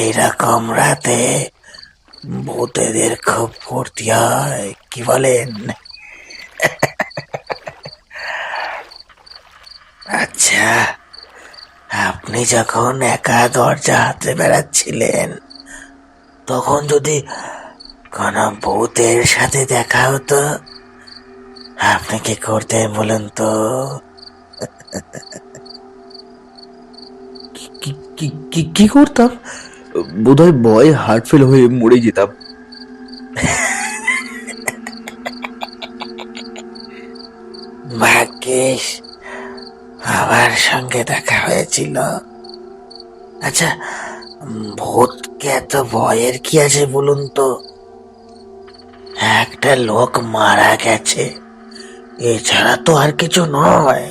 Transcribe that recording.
এইরকম রাতে ভূতেদের খুব ফুর্তি হয়, কি বলেন? আচ্ছা, আপনি যখন একা দরজা হাতে বেড়াচ্ছিলেন, তখন যদি কোনো ভূতের সাথে দেখা হতো, আপনি কি করতেন বলুন তো? কি কি কি কি করতাম? বোধহয় ভয়ে হার্ট ফেল হয়ে মরে যেতাম। ভাগ্যিস আমার সঙ্গে দেখা হয়েছিল। আচ্ছা, ভূতকে এত ভয়ের কি আছে বলুন তো? একটা লোক মারা গেছে, এছাড়া তো আর কিছু নয়।